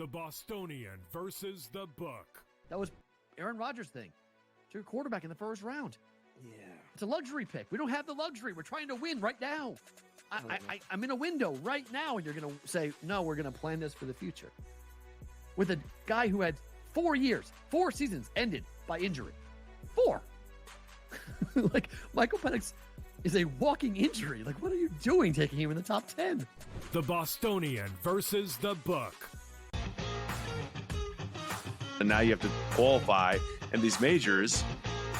The Bostonian versus the book. That was Aaron Rodgers' thing. To your quarterback in the first round. Yeah. It's a luxury pick. We don't have the luxury. We're trying to win right now. I'm in a window right now, and you're going to say, no, we're going to plan this for the future. With a guy who had 4 years, 4 seasons ended by injury. 4. Like, Michael Penix is a walking injury. Like, what are you doing taking him in the top 10? The Bostonian versus the book. And now you have to qualify in these majors.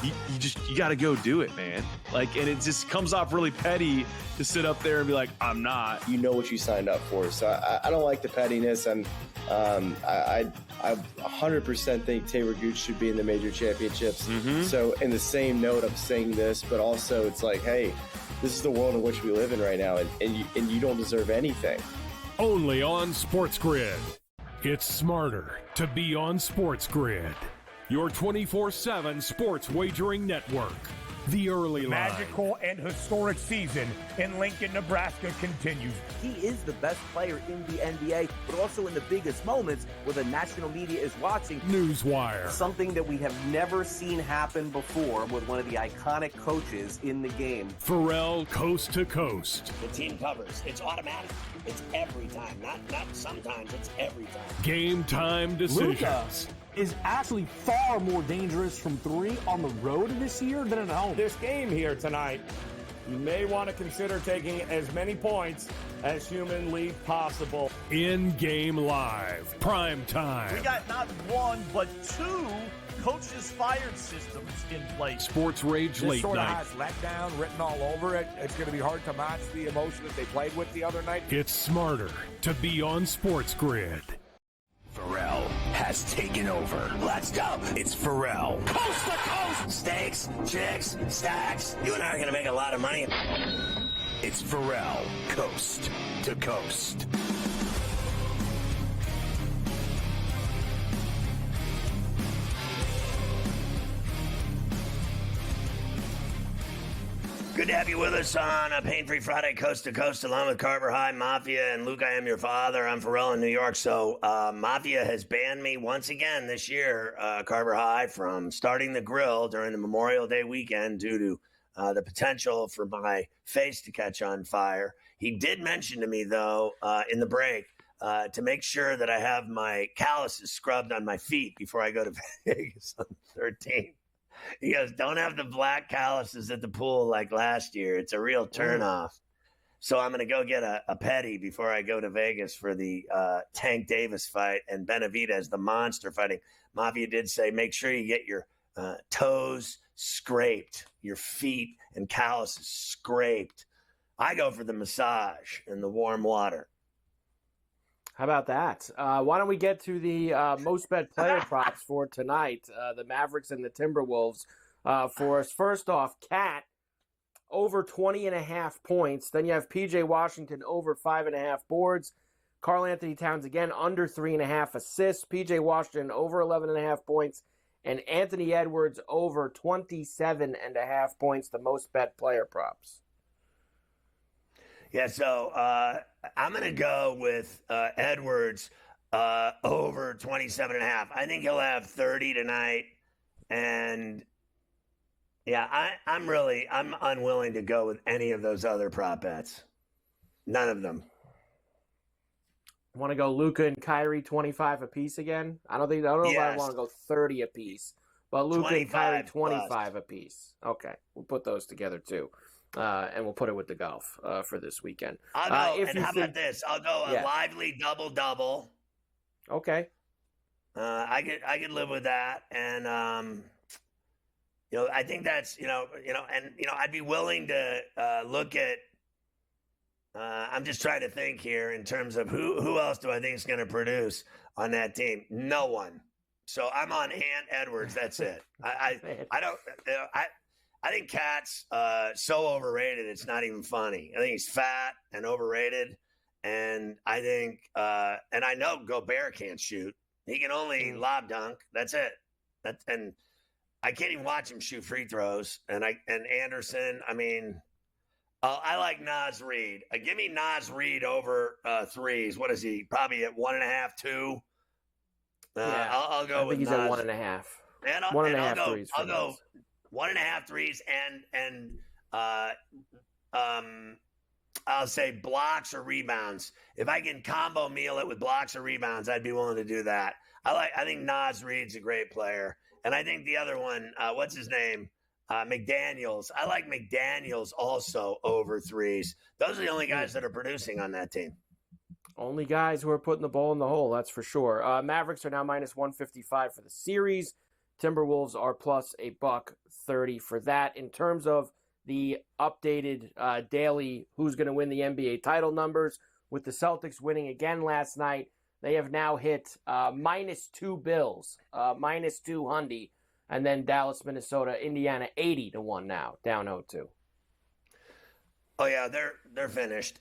You got to go do it, man. Like, and it just comes off really petty to sit up there and be like, I'm not. You know what you signed up for. So I don't like the pettiness. And I 100% think Taylor Gooch should be in the major championships. Mm-hmm. So in the same note, I'm saying this, but also it's like, hey, this is the world in which we live in right now. And you don't deserve anything. Only on SportsGrid. It's smarter to be on SportsGrid. Your 24/7 sports wagering network. The early line. Magical and historic season in Lincoln, Nebraska continues. He is the best player in the NBA, but also in the biggest moments where the national media is watching. Newswire. Something that we have never seen happen before with one of the iconic coaches in the game. Ferrall coast to coast. The team covers. It's automatic. It's every time. Not sometimes. It's every time. Game time decisions. Luka is actually far more dangerous from 3 on the road this year than at home. This game here tonight, you may want to consider taking as many points as humanly possible. In-game live. Prime time. We got not 1, but 2 coaches fired systems in place. Sports Rage This Late sort of Night. has letdown written all over it. It's going to be hard to match the emotion that they played with the other night. It's smarter to be on SportsGrid. Ferrall has taken over. Let's go. It's Ferrall. Coast to coast. Steaks, chicks, stacks. You and I are going to make a lot of money. It's Ferrall. Coast to coast. Good to have you with us on a Pain-Free Friday, Coast to Coast, along with Carver High, Mafia, and Luke, I Am Your Father. I'm Ferrall in New York. So Mafia has banned me once again this year, Carver High, from starting the grill during the Memorial Day weekend due to the potential for my face to catch on fire. He did mention to me, though, in the break, to make sure that I have my calluses scrubbed on my feet before I go to Vegas on the 13th. He goes, don't have the black calluses at the pool like last year. It's a real turnoff. So I'm going to go get a petty before I go to Vegas for the Tank Davis fight and Benavidez, the monster fighting. Mafia did say, make sure you get your toes scraped, your feet and calluses scraped. I go for the massage and the warm water. How about that? Why don't we get to the most bet player props for tonight? The Mavericks and the Timberwolves for us. First off, Cat over 20.5 points. Then you have PJ Washington over 5.5 boards. Karl Anthony Towns again under 3.5 assists. PJ Washington over 11.5 points. And Anthony Edwards over 27.5 points, the most bet player props. Yeah, so I'm going to go with Edwards over 27.5. I think he'll have 30 tonight. And, yeah, I'm unwilling to go with any of those other prop bets. None of them. Want to go Luka and Kyrie 25 apiece again? I don't know if I want to go 30 apiece. But Luka and Kyrie 25 apiece. Okay, we'll put those together too. And we'll put it with the golf for this weekend. I'll go, and how about this? I'll go a lively double-double. Okay. I could live with that, and I think that's I'd be willing to look at. I'm just trying to think here in terms of who else do I think is going to produce on that team? No one. So I'm on Ant Edwards. That's it. I don't. I think Cat's so overrated, it's not even funny. I think he's fat and overrated. And I think, and I know Gobert can't shoot. He can only lob dunk. That's it. And I can't even watch him shoot free throws. And Anderson, I mean, I like Naz Reid. Give me Naz Reid over threes. What is he? Probably at 1.5, 2. I'll go I think with he's Nas. at 1.5. And One and a half I'll threes. I'll go 1.5 threes and I'll say blocks or rebounds. If I can combo meal it with blocks or rebounds, I'd be willing to do that. I think Nas Reed's a great player. And I think the other one, what's his name? McDaniels. I like McDaniels also over threes. Those are the only guys that are producing on that team. Only guys who are putting the ball in the hole, that's for sure. Mavericks are now minus 155 for the series. Timberwolves are plus $1.30 for that. In terms of the updated daily who's going to win the NBA title numbers, with the Celtics winning again last night, they have now hit -2 Bills, -2 Hundy, and then Dallas, Minnesota, Indiana 80-1 now, down 0-2. Oh yeah, they're finished.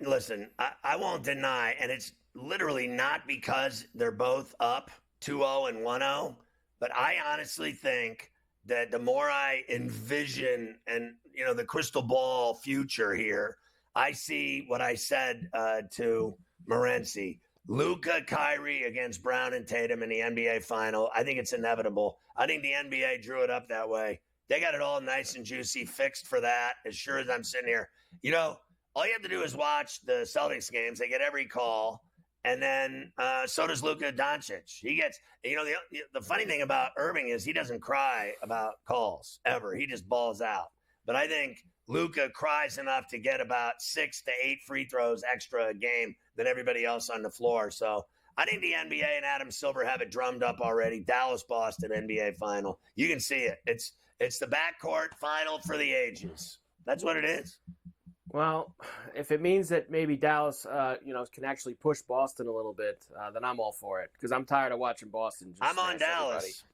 Listen, I won't deny, and it's literally not because they're both up 2-0 and 1-0, but I honestly think that the more I envision and the crystal ball future here, I see what I said to Morency. Luka, Kyrie against Brown and Tatum in the NBA final. I think it's inevitable. I think the NBA drew it up that way. They got it all nice and juicy, fixed for that, as sure as I'm sitting here. All you have to do is watch the Celtics games. They get every call. And then so does Luka Doncic. He gets, the funny thing about Irving is he doesn't cry about calls ever. He just balls out. But I think Luka cries enough to get about 6 to 8 free throws extra a game than everybody else on the floor. So I think the NBA and Adam Silver have it drummed up already. Dallas-Boston NBA final. You can see it. It's the backcourt final for the ages. That's what it is. Well, if it means that maybe Dallas, can actually push Boston a little bit, then I'm all for it because I'm tired of watching Boston. I'm on Dallas.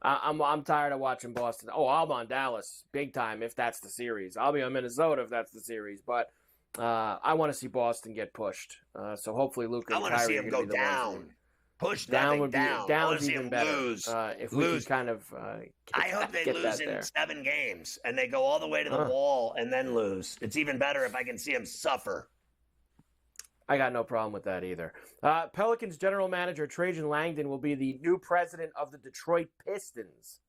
I'm tired of watching Boston. Oh, I'm on Dallas big time if that's the series. I'll be on Minnesota if that's the series, but I want to see Boston get pushed. So hopefully Luka and Kyrie see him go down. Push down would be down's even better. Lose. If we can kind of, I hope they lose in 7 games and they go all the way to the wall and then lose. It's even better if I can see them suffer. I got no problem with that either. Pelicans general manager Trajan Langdon will be the new president of the Detroit Pistons.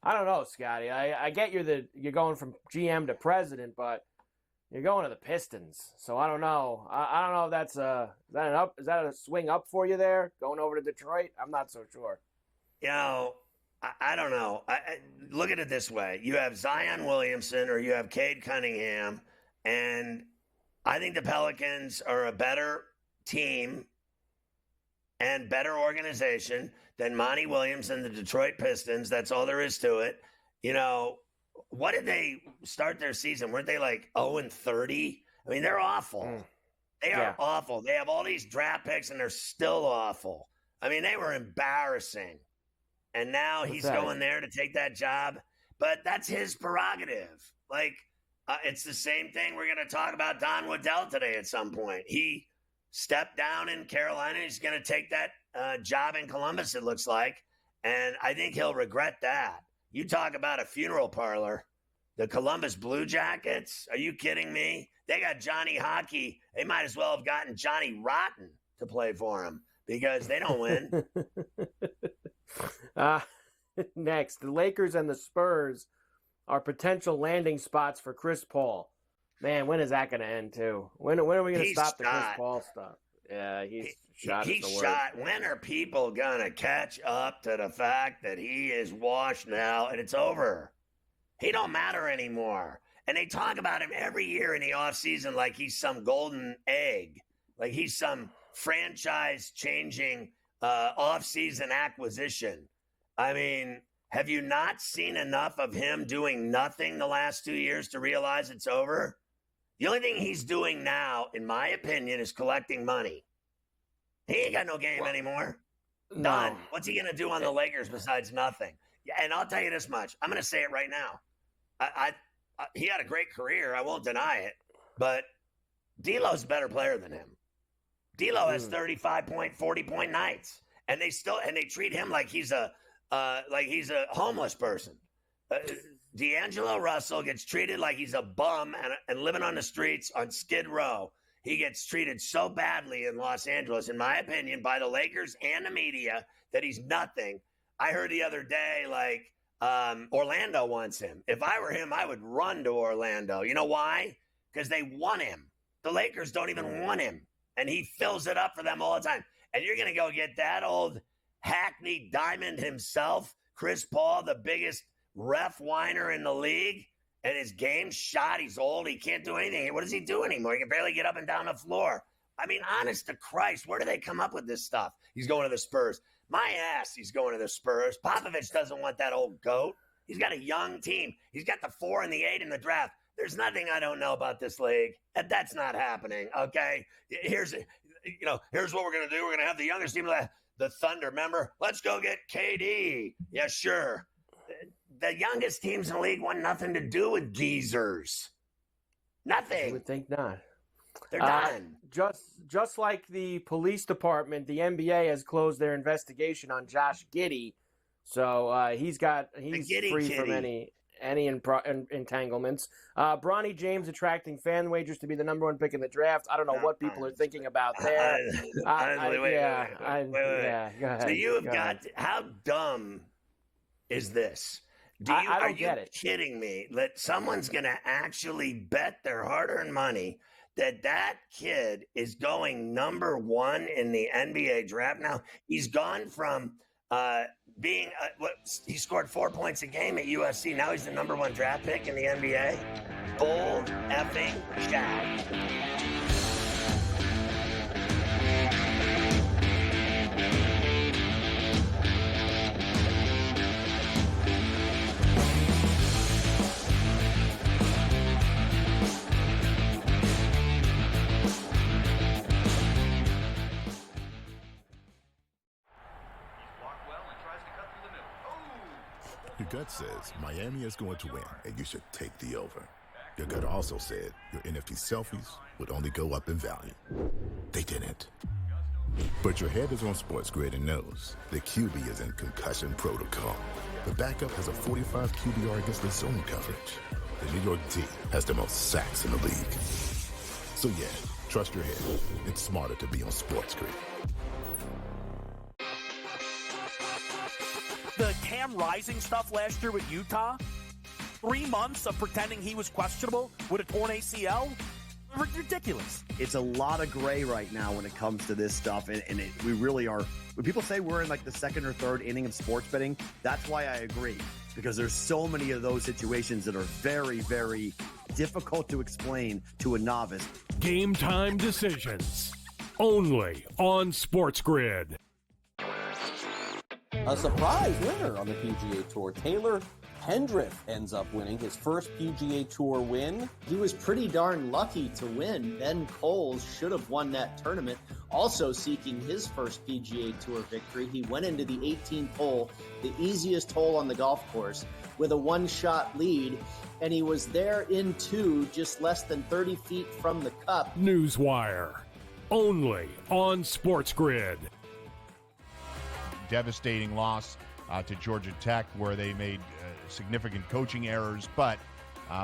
I don't know, Scotty. I get you're going from GM to president, but you're going to the Pistons, so I don't know. I don't know if that's is that a swing up for you there, going over to Detroit? I'm not so sure. I don't know. Look at it this way: you have Zion Williamson or you have Cade Cunningham, and I think the Pelicans are a better team and better organization than Monty Williams and the Detroit Pistons. That's all there is to it. What did they start their season? Weren't they like 0-30? I mean, they're awful. They are awful. They have all these draft picks, and they're still awful. I mean, they were embarrassing. And now he's going there to take that job. But that's his prerogative. It's the same thing we're going to talk about Don Waddell today at some point. He stepped down in Carolina. He's going to take that job in Columbus, it looks like. And I think he'll regret that. You talk about a funeral parlor. The Columbus Blue Jackets? Are you kidding me? They got Johnny Hockey. They might as well have gotten Johnny Rotten to play for him because they don't win. Next, the Lakers and the Spurs are potential landing spots for Chris Paul. Man, when is that going to end, too? When are we going to stop the Chris Paul stuff? Yeah, he's shot. When are people going to catch up to the fact that he is washed now and it's over? He don't matter anymore. And they talk about him every year in the offseason like he's some golden egg, like he's some franchise-changing offseason acquisition. I mean, have you not seen enough of him doing nothing the last 2 years to realize it's over? The only thing he's doing now, in my opinion, is collecting money. He ain't got no game anymore. No. Done. What's he going to do on the Lakers besides nothing? And I'll tell you this much. I'm going to say it right now. He had a great career. I won't deny it. But D'Lo's a better player than him. D'Lo has 35-point, 40-point nights. And they treat him like he's a homeless person. D'Angelo Russell gets treated like he's a bum and living on the streets on Skid Row. he gets treated so badly in Los Angeles, in my opinion, by the Lakers and the media that he's nothing. I heard the other day, like, Orlando wants him. If I were him, I would run to Orlando. You know why? Because they want him. The Lakers don't even want him, and he fills it up for them all the time. And you're going to go get that old hackney diamond himself, Chris Paul, the biggest ref whiner in the league, and his game's shot. He's old. He can't do anything. What does he do anymore? He can barely get up and down the floor. I mean, honest to Christ, where do they come up with this stuff? He's going to the Spurs. My ass, he's going to the Spurs. Popovich doesn't want that old goat. He's got a young team. He's got the 4 and the 8 in the draft. There's nothing I don't know about this league. That's not happening, okay? Here's what we're going to do. We're going to have the youngest team, the Thunder, remember? Let's go get KD. Yeah, sure. The youngest teams in the league want nothing to do with geezers. Nothing. I would think not. They're done. Just like the police department, the NBA has closed their investigation on Josh Giddey, so he's free from any entanglements. Bronny James attracting fan wagers to be the number 1 pick in the draft. I don't know what people are thinking about there. Wait. Go ahead. So you have how dumb is this? I don't get it. Are you kidding me that someone's going to actually bet their hard-earned money that kid is going number 1 in the NBA draft? Now, he's gone from being he scored 4 points a game at USC. Now he's the number 1 draft pick in the NBA. Bull effing shag. Your gut says Miami is going to win, and you should take the over. Your gut also said your NFT selfies would only go up in value. They didn't. But your head is on SportsGrid and knows the QB is in concussion protocol. The backup has a 45 QBR against the zone coverage. The New York D has the most sacks in the league. So yeah, trust your head. It's smarter to be on SportsGrid. The Cam Rising stuff last year with Utah, 3 months of pretending he was questionable with a torn ACL, ridiculous. It's a lot of gray right now when it comes to this stuff, and we really are. When people say we're in like the 2nd or 3rd inning of sports betting, that's why I agree, because there's so many of those situations that are very, very difficult to explain to a novice. Game time decisions, only on SportsGrid. A surprise winner on the PGA Tour. Taylor Pendrith ends up winning his first PGA Tour win. He was pretty darn lucky to win. Ben Coles should have won that tournament, also seeking his first PGA Tour victory. He went into the 18th hole, the easiest hole on the golf course, with a 1-shot lead, and he was there in 2, just less than 30 feet from the cup. Newswire, only on SportsGrid. Devastating loss to Georgia Tech, where they made significant coaching errors, but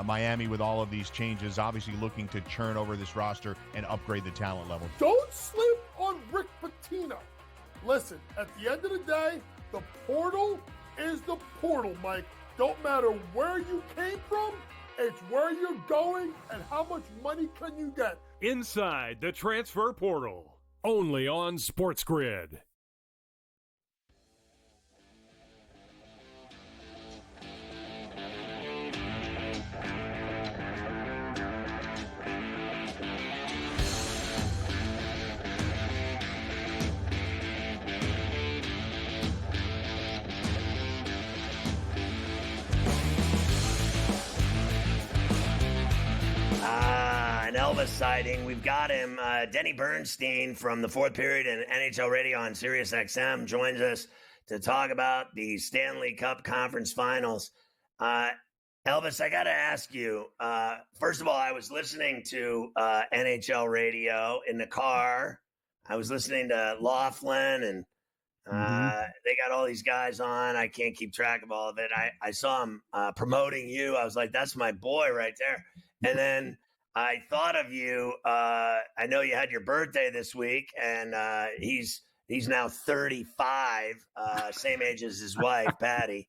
Miami, with all of these changes, obviously looking to churn over this roster and upgrade the talent level. Don't sleep on Rick Pitino. Listen, at the end of the day, the portal is the portal, Mike. Don't matter where you came from, it's where you're going and how much money can you get. Inside the transfer portal, only on SportsGrid. An Elvis sighting. We've got him. Denny Bernstein from the Fourth Period and NHL Radio on Sirius XM joins us to talk about the Stanley Cup Conference Finals. Elvis, I got to ask you, first of all, I was listening to NHL Radio in the car. I was listening to Laughlin, and they got all these guys on. I can't keep track of all of it. I saw him promoting you. I was like, that's my boy right there. And then I thought of you. I know you had your birthday this week, and he's now 35, same age as his wife, Patty.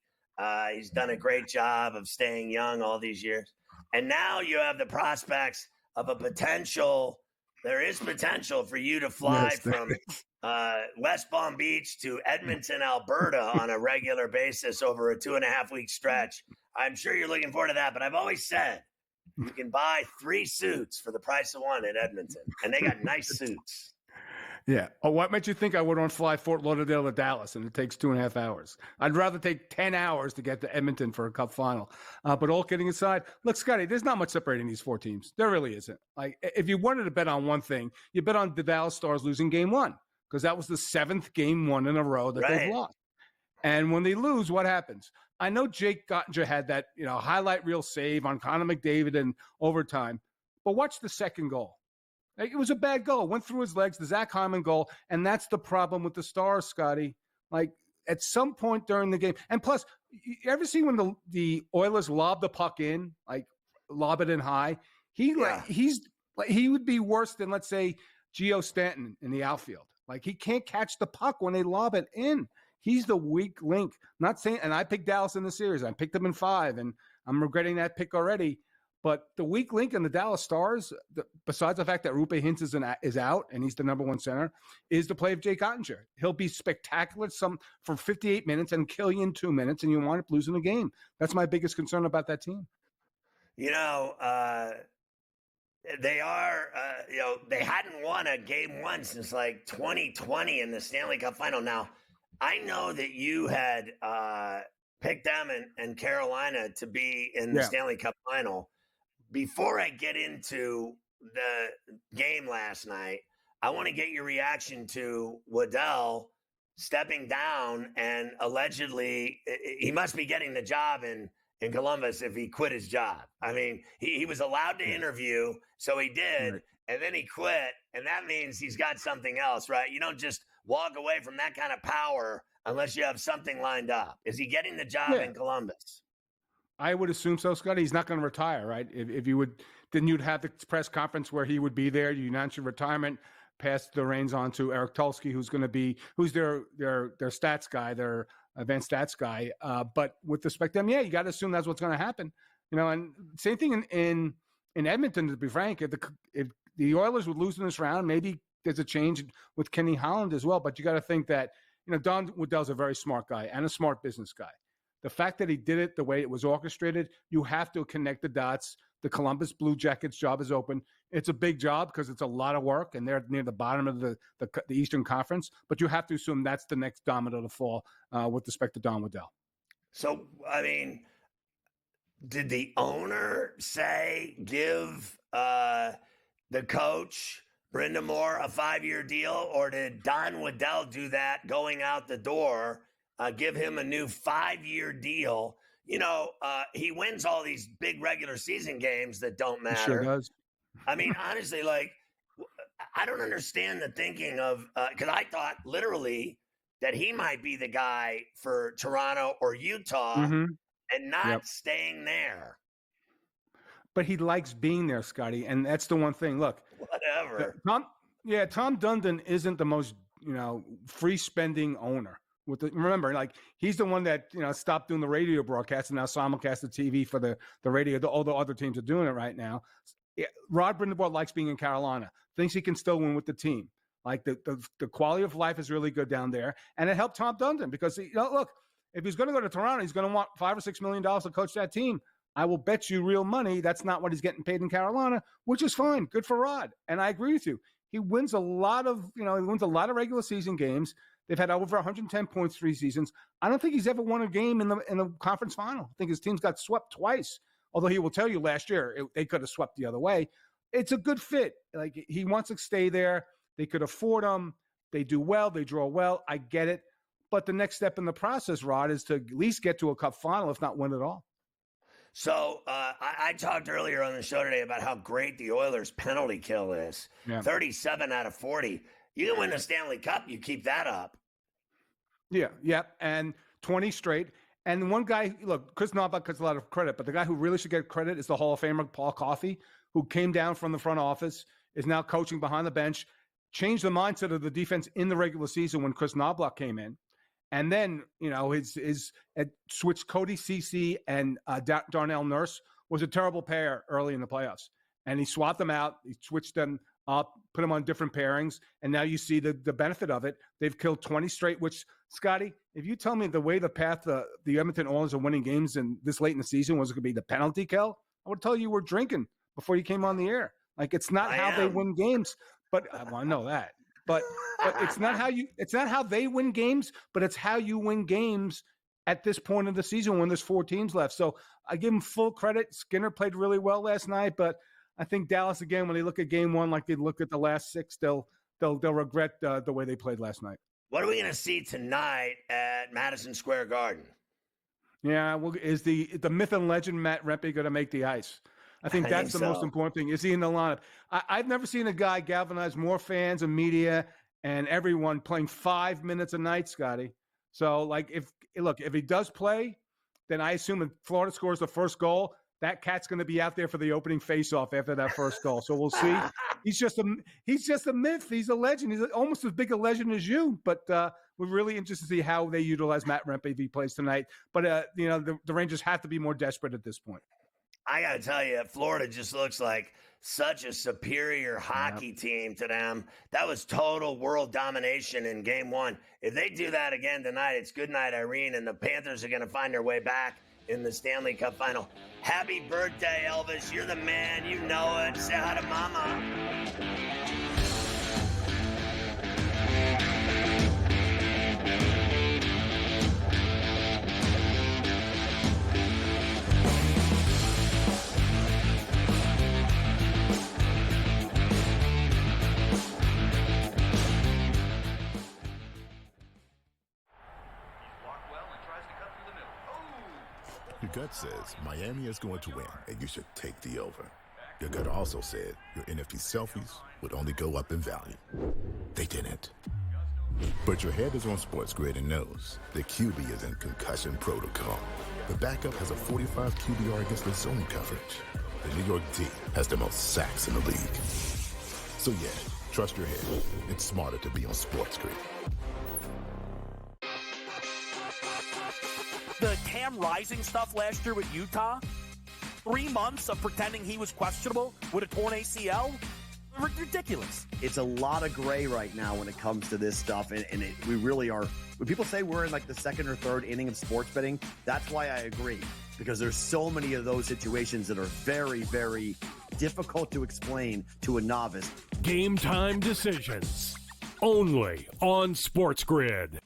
He's done a great job of staying young all these years. And now you have the prospects of a potential. There is potential for you to fly from West Palm Beach to Edmonton, Alberta on a regular basis over a 2.5-week stretch. I'm sure you're looking forward to that, but I've always said you can buy 3 suits for the price of 1 in Edmonton, and they got nice suits. Yeah. Oh, what made you think I would want to fly Fort Lauderdale to Dallas and it takes 2.5 hours? I'd rather take 10 hours to get to Edmonton for a Cup final. But all kidding aside, look, Scotty, there's not much separating these 4 teams. There really isn't. Like, if you wanted to bet on one thing, you bet on the Dallas Stars losing Game 1 because that was the 7th Game 1 in a row that they've lost. And when they lose, what happens? I know Jake Gottinger had that, highlight reel save on Connor McDavid in overtime, but watch the second goal. It was a bad goal. Went through his legs, the Zach Hyman goal, and that's the problem with the Stars, Scotty. Like, at some point during the game, and plus, you ever see when the Oilers lob the puck in, like lob it in high? He would be worse than, let's say, Gio Stanton in the outfield. Like, he can't catch the puck when they lob it in. He's the weak link. Not saying, and I picked Dallas in the series. I picked them in 5, and I'm regretting that pick already. But the weak link in the Dallas Stars, besides the fact that Rupe Hintz is out and he's the number 1 center, is the play of Jake Gottinger. He'll be spectacular for 58 minutes and kill you in 2 minutes, and you wind up losing the game. That's my biggest concern about that team. They hadn't won a Game 1 since like 2020 in the Stanley Cup final. Now, I know that you had picked them and Carolina to be in the Stanley Cup final. Before I get into the game last night, I want to get your reaction to Waddell stepping down and allegedly he must be getting the job in Columbus if he quit his job. I mean, he was allowed to interview, so he did, and then he quit, and that means he's got something else, right? You don't just walk away from that kind of power unless you have something lined up. Is he getting the job in Columbus? I would assume so, Scotty. He's not going to retire, right? If you would, then you'd have the press conference where he would be there. You announce your retirement, pass the reins on to Eric Tulsky, who's their stats guy, their advanced stats guy. But with respect to them, you got to assume that's what's going to happen. And same thing in Edmonton, to be frank. If the Oilers would lose in this round, maybe there's a change with Kenny Holland as well. But you got to think that, Don Waddell's a very smart guy and a smart business guy. The fact that he did it the way it was orchestrated, you have to connect the dots. The Columbus Blue Jackets job is open. It's a big job because it's a lot of work, and they're near the bottom of the Eastern Conference. But you have to assume that's the next domino to fall with respect to Don Waddell. So, I mean, did the owner give the coach Brenda Moore a 5-year deal, or did Don Waddell do that going out the door? Give him a new 5-year deal. He wins all these big regular season games that don't matter. He sure does. I mean, honestly, I don't understand the thinking of because I thought literally that he might be the guy for Toronto or Utah and not staying there. But he likes being there, Scotty, and that's the one thing. Look, whatever. Tom Dundon isn't the most free spending owner. Remember, he's the one that stopped doing the radio broadcast and now simulcast the TV for the radio. All the other teams are doing it right now. Rod Brind'Amour likes being in Carolina. Thinks he can still win with the team. Like the quality of life is really good down there, and it helped Tom Dundon because look, if he's going to go to Toronto, he's going to want $5 or $6 million to coach that team. I will bet you real money that's not what he's getting paid in Carolina, which is fine. Good for Rod, and I agree with you. He wins a lot of regular season games. They've had over 110 points 3 seasons. I don't think he's ever won a game in the conference final. I think his team's got swept twice. Although he will tell you last year they could have swept the other way. It's a good fit. He wants to stay there. They could afford him. They do well. They draw well. I get it. But the next step in the process, Rod, is to at least get to a cup final, if not win it all. So I talked earlier on the show today about how great the Oilers' penalty kill is. 37 out of 40. You can win the Stanley Cup. You keep that up. Yeah, and 20 straight. And one guy, look, Chris Novak gets a lot of credit, but the guy who really should get credit is the Hall of Famer, Paul Coffey, who came down from the front office, is now coaching behind the bench, changed the mindset of the defense in the regular season when Chris Knobloch came in. And then, his switched Cody Cece and Darnell Nurse was a terrible pair early in the playoffs. And he swapped them out. He switched them up, put them on different pairings. And now you see the benefit of it. They've killed 20 straight, which, Scotty, if you tell me the way the path the Edmonton Oilers are winning games in this late in the season was going to be the penalty kill, I would tell you we're drinking before you came on the air. Like, it's not they win games, but I know that. But it's not how they win games, but it's how you win games at this point of the season when there's 4 teams left. So I give him full credit. Skinner played really well last night, but I think Dallas, again, when they look at game 1 like they looked at the last 6, they'll regret the way they played last night. What are we going to see tonight at Madison Square Garden? Yeah, well, is the myth and legend Matt Rempe going to make the ice? I think that's the most important thing. Is he in the lineup? I've never seen a guy galvanize more fans and media and everyone playing 5 minutes a night, Scotty. So, like, if he does play, then I assume if Florida scores the first goal, that cat's going to be out there for the opening faceoff after that first goal. So we'll see. He's just a myth. He's a legend. He's almost as big a legend as you. But we're really interested to see how they utilize Matt Rempe if he plays tonight. But the Rangers have to be more desperate at this point. I got to tell you, Florida just looks like such a superior hockey team to them. That was total world domination in game 1. If they do that again tonight, it's good night, Irene, and the Panthers are going to find their way back in the Stanley Cup final. Happy birthday, Elvis. You're the man. You know it. Say hi to Mama. Your gut says Miami is going to win, and you should take the over. Your gut also said your NFT selfies would only go up in value. They didn't. But your head is on SportsGrid and knows the QB is in concussion protocol. The backup has a 45 QBR against the zone coverage. The New York D has the most sacks in the league. So yeah, trust your head. It's smarter to be on SportsGrid. The Cam Rising stuff last year with Utah, 3 months of pretending he was questionable with a torn ACL, ridiculous. It's a lot of gray right now when it comes to this stuff, and we really are. When people say we're in like the second or third inning of sports betting, that's why I agree, because there's so many of those situations that are very, very difficult to explain to a novice. Game time decisions, only on SportsGrid.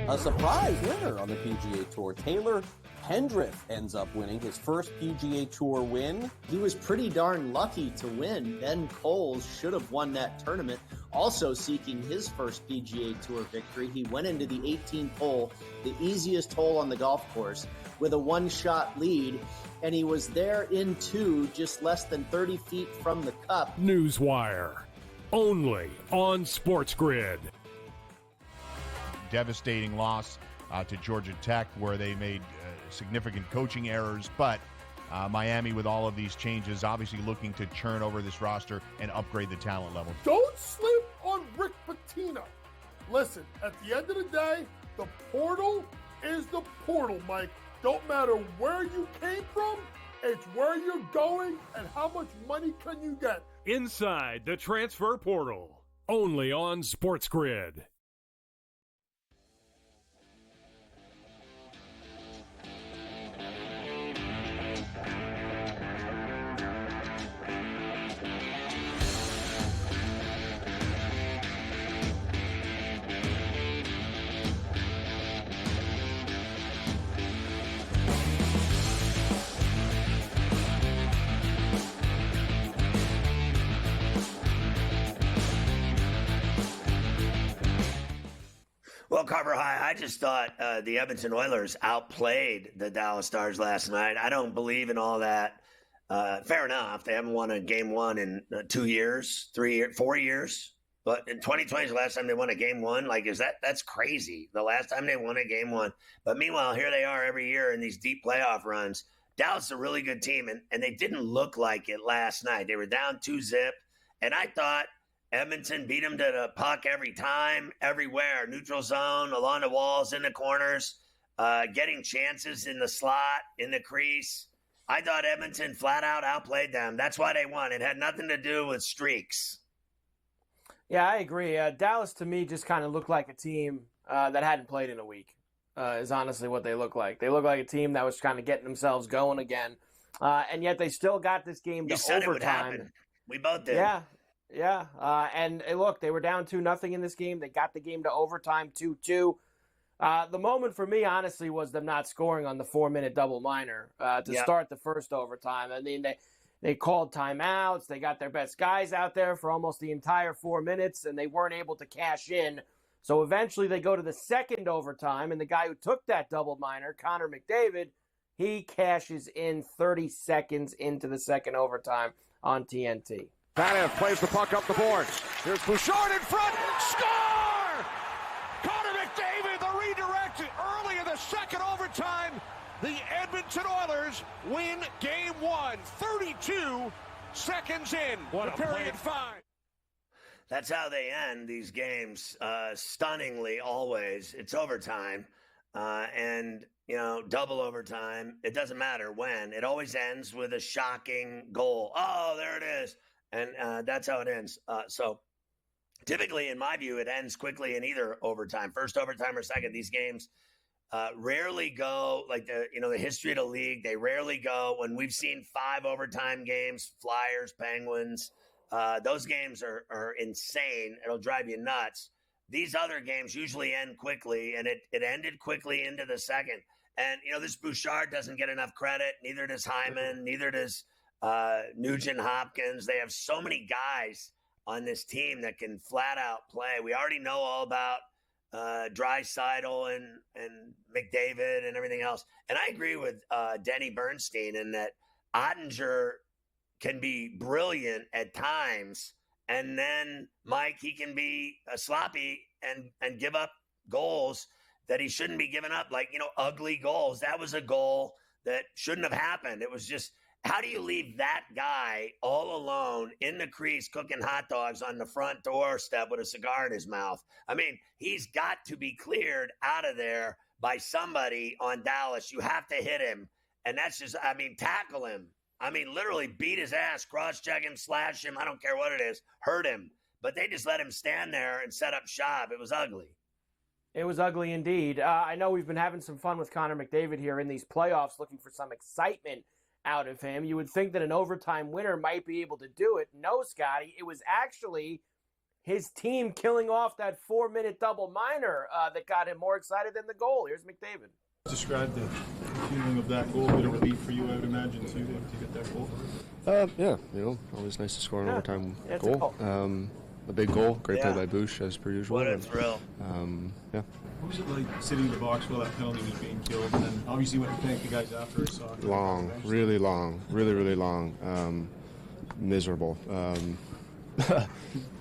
A surprise winner on the PGA Tour. Taylor Pendrith ends up winning his first PGA Tour win. He was pretty darn lucky to win. Ben Coles should have won that tournament. Also seeking his first PGA Tour victory, he went into the 18th hole, the easiest hole on the golf course, with a one-shot lead, and he was there in 2, just less than 30 feet from the cup. Newswire, only on SportsGrid. Devastating loss to Georgia Tech, where they made significant coaching errors, but Miami, with all of these changes, obviously looking to churn over this roster and upgrade the talent level. Don't sleep on Rick Pitino. Listen, at the end of the day, the portal is the portal, Mike. Don't matter where you came from, it's where you're going and how much money can you get. Inside the transfer portal, only on SportsGrid. Well, Carver High, I just thought the Edmonton Oilers outplayed the Dallas Stars last night. I don't believe in all that. Fair enough. They haven't won a game 1 in 2 years, 3 years, 4 years. But in 2020 is the last time they won a game 1. Like, that's crazy. The last time they won a game 1. But meanwhile, here they are every year in these deep playoff runs. Dallas is a really good team, and they didn't look like it last night. They were down 2-0, and I thought Edmonton beat them to the puck every time, everywhere, neutral zone, along the walls, in the corners, getting chances in the slot, in the crease. I thought Edmonton flat out outplayed them. That's why they won. It had nothing to do with streaks. Yeah, I agree. Dallas, to me, just kind of looked like a team that hadn't played in a week, is honestly what they look like. They look like a team that was kind of getting themselves going again, and yet they still got this game to You said overtime. it would happen. We both did. Yeah. And look, they were down 2-0 in this game. They got the game to overtime 2-2. The moment for me, honestly, was them not scoring on the 4-minute double minor to start the first overtime. I mean, they called timeouts. They got their best guys out there for almost the entire 4 minutes, and they weren't able to cash in. So eventually they go to the second overtime, and the guy who took that double minor, Connor McDavid, he cashes in 30 seconds into the second overtime on TNT. Tanev plays the puck up the boards. Here's Bouchard in front. Score! Connor McDavid, the redirect early in the second overtime. The Edmonton Oilers win Game 1, 32 seconds in. What a period play. 5. That's how they end these games, stunningly always. It's overtime, and, double overtime. It doesn't matter when. It always ends with a shocking goal. Oh, there it is. And that's how it ends. So typically, in my view, it ends quickly in either overtime, first overtime or second. These games rarely go like the history of the league. They rarely go when we've seen 5 overtime games, Flyers, Penguins. Those games are insane. It'll drive you nuts. These other games usually end quickly, and it ended quickly into the second. And, this Bouchard doesn't get enough credit. Neither does Hyman. Neither does Nugent Hopkins. They have so many guys on this team that can flat out play. We already know all about Draisaitl and McDavid and everything else. And I agree with Denny Bernstein in that Ottinger can be brilliant at times, and then Mike, he can be sloppy and give up goals that he shouldn't be giving up, like, ugly goals. That was a goal that shouldn't have happened. It was just, how do you leave that guy all alone in the crease cooking hot dogs on the front doorstep with a cigar in his mouth? I mean, he's got to be cleared out of there by somebody on Dallas. You have to hit him. And that's just, tackle him. Literally beat his ass, cross-check him, slash him. I don't care what it is. Hurt him. But they just let him stand there and set up shop. It was ugly. It was ugly indeed. I know we've been having some fun with Connor McDavid here in these playoffs, looking for some excitement out of him. You would think that an overtime winner might be able to do it. No, Scotty. It was actually his team killing off that 4-minute double minor that got him more excited than the goal. Here's McDavid. Describe the feeling of that goal. A bit of relief for you, I would imagine, too, to get that goal. Yeah, always nice to score an overtime goal. A big goal, great play by Bush as per usual. What a thrill. What was it like sitting in the box while that penalty was being killed, and then obviously went to thank the guys after it? Long, really long, really long, miserable. I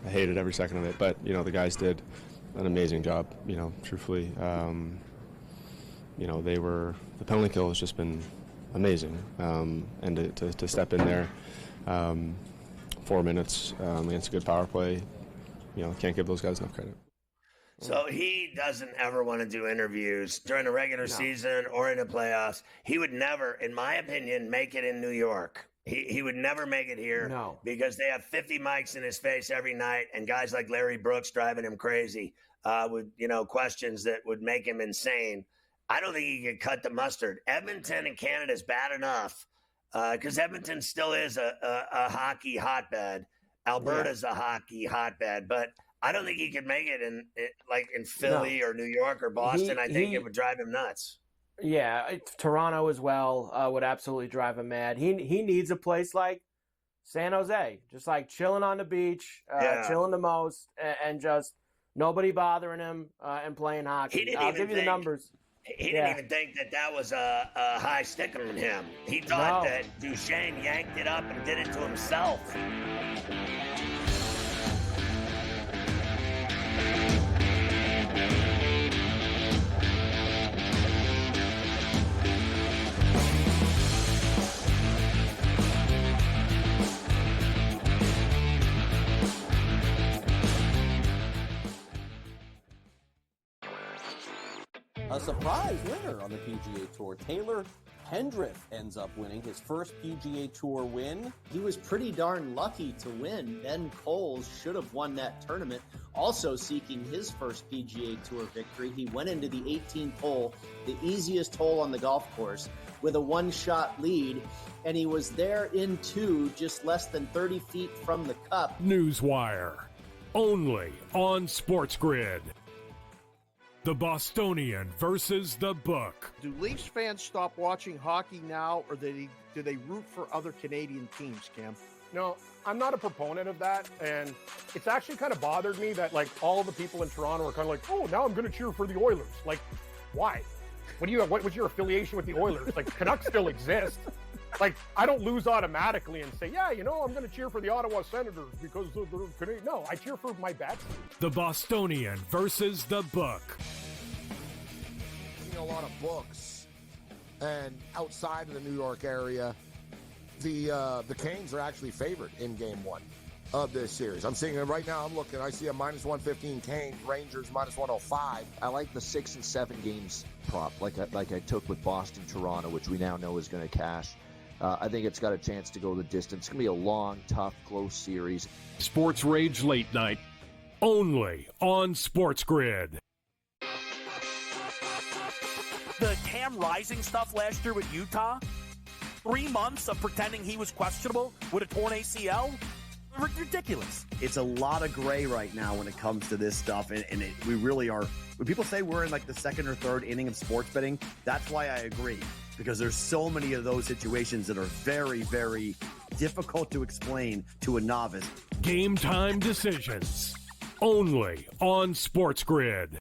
hated every second of it, but the guys did an amazing job. Truthfully, the penalty kill has just been amazing, and to step in there 4 minutes against a good power play, can't give those guys enough credit. So he doesn't ever want to do interviews during the regular season or in the playoffs. He would never, in my opinion, make it in New York. He would never make it here because they have 50 mics in his face every night and guys like Larry Brooks driving him crazy with, questions that would make him insane. I don't think he could cut the mustard. Edmonton and Canada is bad enough because Edmonton still is a hockey hotbed. Alberta's a hockey hotbed, but I don't think he could make it in Philly or New York or Boston. I think it would drive him nuts. Yeah, Toronto as well would absolutely drive him mad. He needs a place like San Jose, just like chilling on the beach, chilling the most, and just nobody bothering him and playing hockey. I'll give you the numbers. He didn't even think that was a high stick on him. He thought that Duchesne yanked it up and did it to himself. A surprise winner on the PGA Tour. Taylor Hendrick ends up winning his first PGA Tour win. He was pretty darn lucky to win. Ben Coles should have won that tournament. Also seeking his first PGA Tour victory, he went into the 18th hole, the easiest hole on the golf course, with a one-shot lead, and he was there in two, just less than 30 feet from the cup. Newswire, only on SportsGrid. The Bostonian versus the Book. Do Leafs fans stop watching hockey now, or do they root for other Canadian teams, Cam? No, I'm not a proponent of that, and it's actually kind of bothered me that, like, all the people in Toronto are kind of like, oh, now I'm going to cheer for the Oilers. Like, why? What was your affiliation with the Oilers? Like, Canucks still exist. Like, I don't lose automatically and say, yeah, I'm going to cheer for the Ottawa Senators because they're Canadian. No, I cheer for my bats. The Bostonian versus the Book. A lot of books, and outside of the New York area, the Canes are actually favored in Game 1 of this series. I'm seeing it right now. I'm looking. I see a -115 Canes, Rangers -105. I like the 6 and 7 games prop, like I took with Boston, Toronto, which we now know is going to cash. I think it's got a chance to go the distance. It's going to be a long, tough, close series. Sports Rage Late Night, only on SportsGrid. The Cam Rising stuff last year with Utah, 3 months of pretending he was questionable with a torn ACL, ridiculous. It's a lot of gray right now when it comes to this stuff, and we really are. When people say we're in like the second or third inning of sports betting, that's why I agree, because there's so many of those situations that are very, very difficult to explain to a novice. Game time decisions, only on SportsGrid.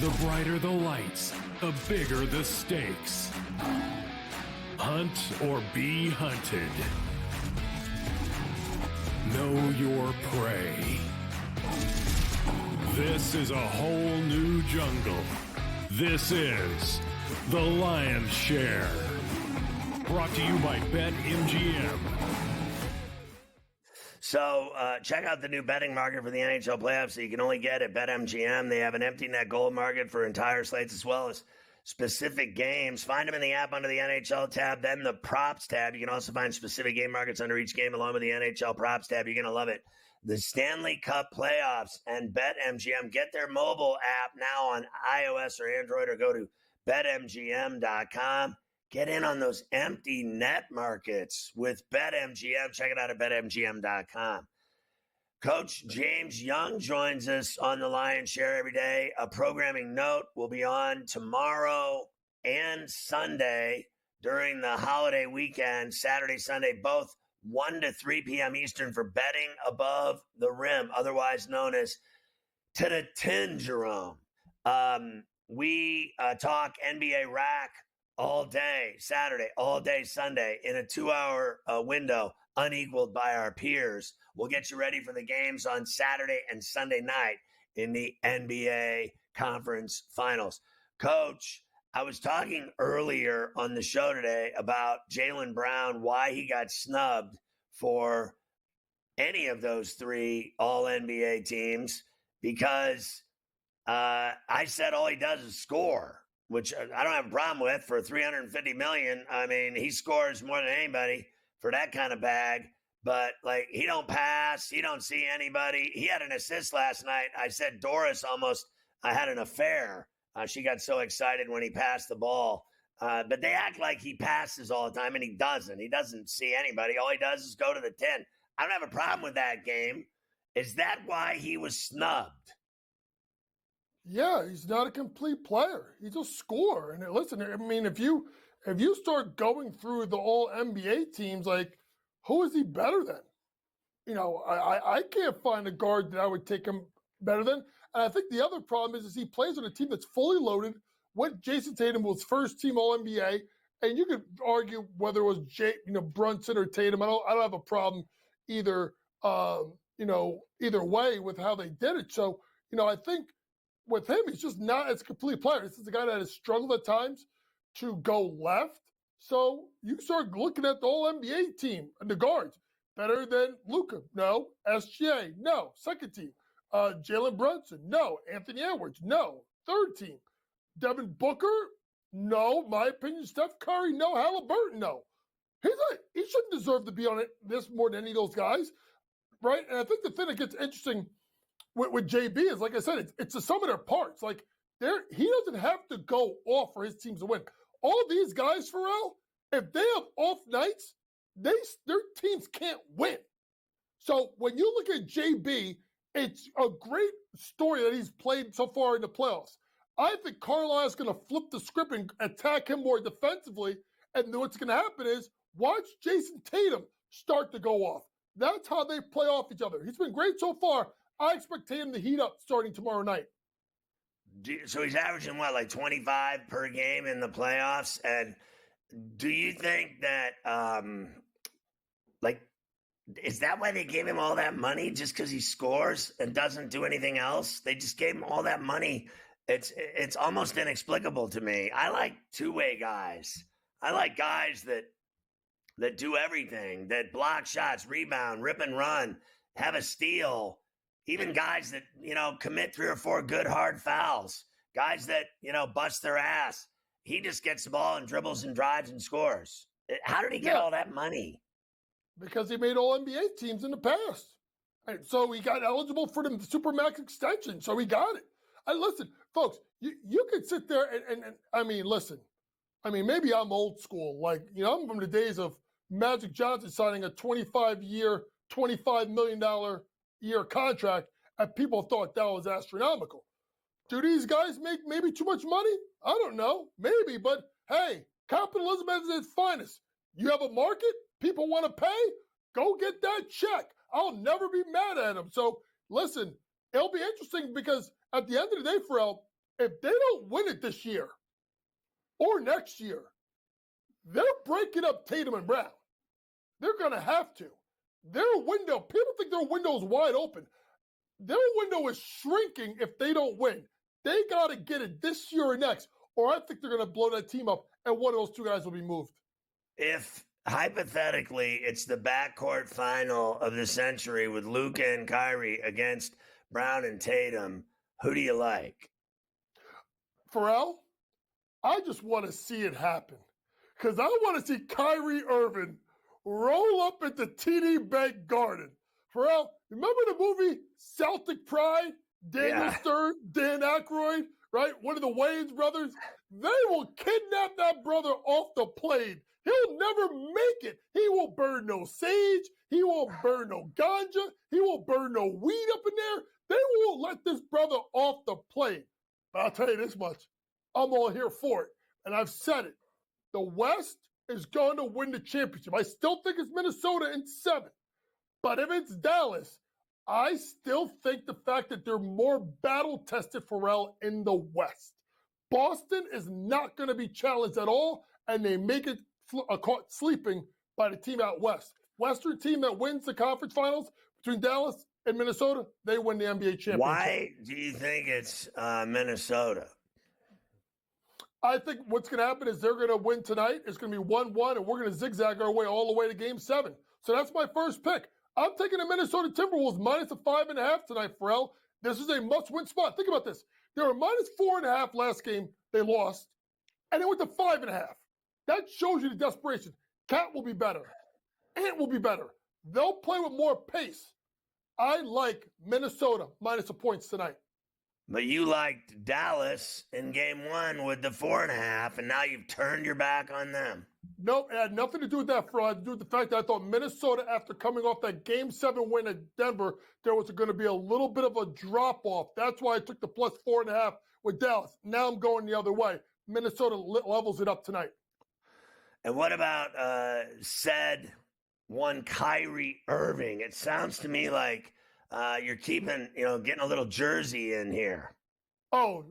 The brighter the lights, the bigger the stakes. Hunt or be hunted. Know your prey. This is a whole new jungle. This is The Lion's Share. Brought to you by BetMGM. So check out the new betting market for the NHL playoffs that you can only get at BetMGM. They have an empty net goal market for entire slates as well as specific games. Find them in the app under the NHL tab, then the props tab. You can also find specific game markets under each game along with the NHL props tab. You're going to love it. The Stanley Cup playoffs and BetMGM. Get their mobile app now on iOS or Android, or go to BetMGM.com. Get in on those empty net markets with BetMGM. Check it out at BetMGM.com. Coach James Young joins us on the Lion's Share every day. A programming note will be on tomorrow and Sunday during the holiday weekend, Saturday, Sunday, both 1 to 3 p.m. Eastern for betting above the rim, otherwise known as to the 10, Jerome. We talk NBA rack all day Saturday, all day Sunday in a 2-hour window, unequaled by our peers. We'll get you ready for the games on Saturday and Sunday night in the NBA Conference Finals. Coach, I was talking earlier on the show today about Jaylen Brown, why he got snubbed for any of those 3 All-NBA teams, because I said all he does is score, which I don't have a problem with. For $350 million, I mean, he scores more than anybody for that kind of bag. But, like, he don't pass. He don't see anybody. He had an assist last night. I said Doris almost had an affair. She got so excited when he passed the ball. But they act like he passes all the time, and he doesn't. He doesn't see anybody. All he does is go to the 10. I don't have a problem with that game. Is that why he was snubbed? Yeah, he's not a complete player. He's a scorer. And listen, I mean, if you start going through the all NBA teams, like, who is he better than? You know, I can't find a guard that I would take him better than. And I think the other problem is he plays on a team that's fully loaded. When Jason Tatum was first team all NBA, and you could argue whether it was Brunson or Tatum. I don't have a problem either way with how they did it. So, I think with him, he's just not as a complete player. This is a guy that has struggled at times to go left. So you start looking at the whole NBA team and the guards. Better than Luka? No. SGA? No. Second team. Jalen Brunson? No. Anthony Edwards? No. third team. Devin Booker, no. My opinion, Steph Curry, no. Halliburton, no. He shouldn't deserve to be on this more than any of those guys, right? And I think the thing that gets interesting with JB is, like I said, it's the sum of their parts. Like, he doesn't have to go off for his teams to win. All these guys, Ferrall, if they have off nights, their teams can't win. So when you look at JB, it's a great story that he's played so far in the playoffs. I think Carlisle is going to flip the script and attack him more defensively. And then what's going to happen is watch Jason Tatum start to go off. That's how they play off each other. He's been great so far. I expect Tatum to heat up starting tomorrow night. So he's averaging, what, like 25 per game in the playoffs? And do you think that, is that why they gave him all that money? Just because he scores and doesn't do anything else? They just gave him all that money. It's almost inexplicable to me. I like two-way guys. I like guys that do everything, that block shots, rebound, rip and run, have a steal. Even guys that, commit 3 or 4 good hard fouls. Guys that, bust their ass. He just gets the ball and dribbles and drives and scores. How did he get all that money? Because he made all NBA teams in the past. And so he got eligible for the Supermax extension. So he got it. And listen, folks, you could sit there and listen. Maybe I'm old school. I'm from the days of Magic Johnson signing a 25-year, $25 million year contract, and people thought that was astronomical. Do these guys make maybe too much money? I don't know. Maybe, but hey, capitalism at its finest. You have a market, people want to pay, go get that check. I'll never be mad at them. So listen, it'll be interesting because at the end of the day, Ferrall, if they don't win it this year or next year, they're breaking up Tatum and Brown. They're going to have to. Their window, people think their window is wide open. Their window is shrinking if they don't win. They got to get it this year or next, or I think they're going to blow that team up, and one of those two guys will be moved. If, hypothetically, it's the backcourt final of the century with Luka and Kyrie against Brown and Tatum, who do you like? Ferrall, I just want to see it happen because I want to see Kyrie Irving roll up at the TD Bank Garden. Ferrall, remember the movie Celtic Pride? Daniel Stern, Dan Aykroyd, right? One of the Wayans brothers. They will kidnap that brother off the plane. He'll never make it. He will burn no sage. He won't burn no ganja. He won't burn no weed up in there. They won't let this brother off the plane. But I'll tell you this much. I'm all here for it. And I've said it. The West is going to win the championship. I still think it's Minnesota in 7. But if it's Dallas, I still think the fact that they're more battle-tested, Ferrall, in the West. Boston is not going to be challenged at all, and they make it caught sleeping by the team out West. Western team that wins the conference finals between Dallas and Minnesota, they win the NBA championship. Why do you think it's Minnesota? I think what's going to happen is they're going to win tonight. It's going to be 1-1, and we're going to zigzag our way all the way to Game 7. So that's my first pick. I'm taking the Minnesota Timberwolves minus a 5.5 tonight, Ferrall. This is a must-win spot. Think about this. They were minus 4.5 last game. They lost. And they went to 5.5. That shows you the desperation. Cat will be better. Ant will be better. They'll play with more pace. I like Minnesota minus a points tonight. But you liked Dallas in Game 1 with the 4.5, and now you've turned your back on them. Nope, it had nothing to do with that, Ferrall. It had to do with the fact that I thought Minnesota, after coming off that Game 7 win at Denver, there was going to be a little bit of a drop-off. That's why I took the plus 4.5 with Dallas. Now I'm going the other way. Minnesota levels it up tonight. And what about said one Kyrie Irving? It sounds to me like you're keeping, getting a little Jersey in here. Oh,